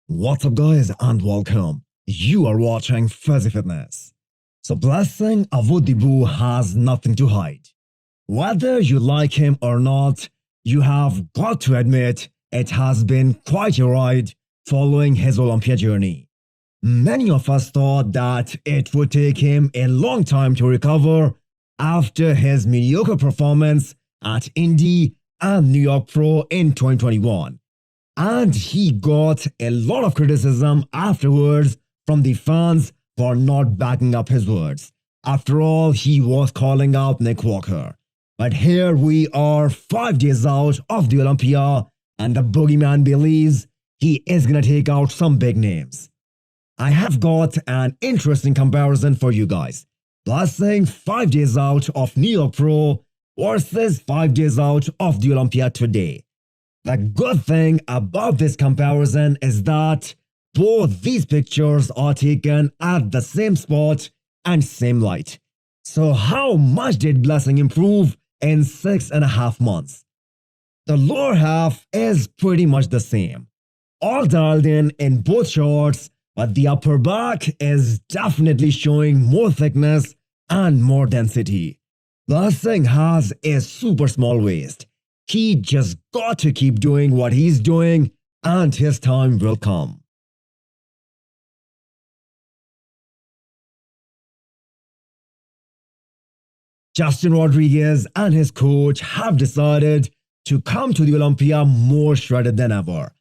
What's up guys and welcome. You are watching Fazi Fitness. So blessing Awodibu has nothing to hide. Whether you like him or not, you have got to admit it has been quite a ride following his Olympia journey. Many of us thought that it would take him a long time to recover after his mediocre performance at Indy and New York Pro in 2021. And he got a lot of criticism afterwards from the fans for not backing up his words. After all, he was calling out Nick Walker. But here we are 5 days out of the Olympia and the boogeyman believes he is going to take out some big names. I have got an interesting comparison for you guys. Blessing 5 days out of New York Pro versus 5 days out of the Olympia today. The good thing about this comparison is that both these pictures are taken at the same spot and same light. So how much did Blessing improve in 6.5 months? The lower half is pretty much the same. All dialed in both shots, but the upper back is definitely showing more thickness and more density. Blessing has a super small waist. He just got to keep doing what he's doing and his time will come. Justin Rodriguez and his coach have decided to come to the Olympia more shredded than ever.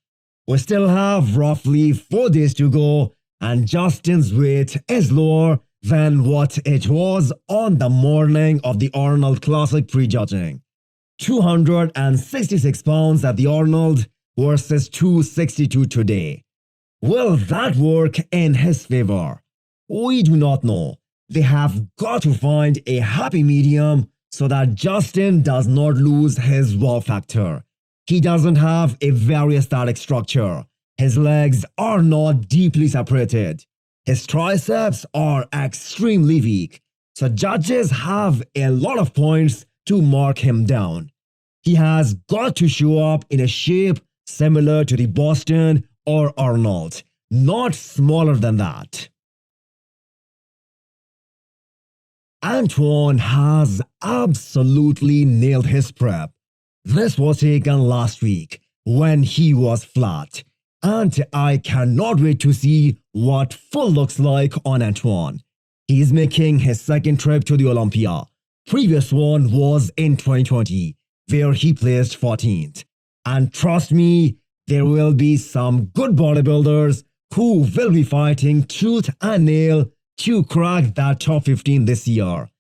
We still have roughly 4 days to go and Justin's weight is lower than what it was on the morning of the Arnold Classic prejudging. 266 pounds at the Arnold versus 262 today. Will that work in his favor? We do not know. They have got to find a happy medium so that Justin does not lose his wow factor. He doesn't have a very static structure. His legs are not deeply separated. His triceps are extremely weak. So judges have a lot of points to mark him down. He has got to show up in a shape similar to the Boston or Arnold, not smaller than that. Antoine has absolutely nailed his prep. This was taken last week when he was flat, and I cannot wait to see what full looks like on Antoine. He is making his second trip to the Olympia. Previous one was in 2020, where he placed 14th. And trust me, there will be some good bodybuilders who will be fighting tooth and nail to crack that top 15 this year.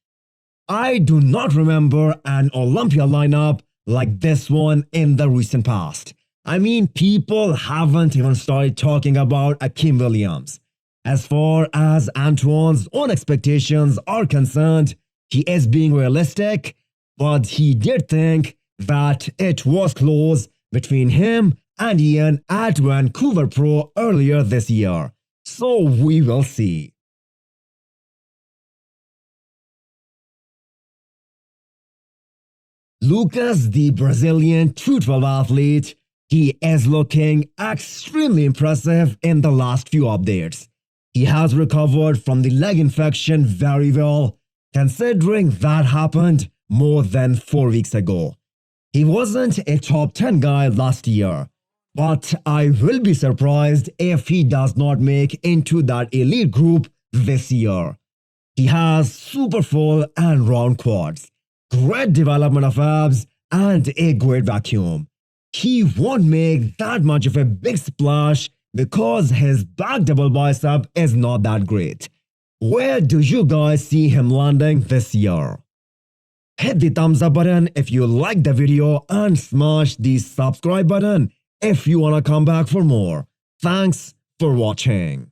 I do not remember an Olympia lineup like this one in the recent past. I mean, people haven't even started talking about Akeem Williams. As far as Antoine's own expectations are concerned, he is being realistic, but he did think that it was close between him and Ian at Vancouver Pro earlier this year. So we will see. Lucas, the Brazilian 212 athlete, he is looking extremely impressive in the last few updates. He has recovered from the leg infection very well, considering that happened more than 4 weeks ago. He wasn't a top 10 guy last year, but I will be surprised if he does not make into that elite group this year. He has super full and round quads, great development of abs, and a great vacuum. He won't make that much of a big splash because his back double bicep is not that great. Where do you guys see him landing this year? Hit the thumbs up button if you like the video and smash the subscribe button if you wanna come back for more. Thanks for watching.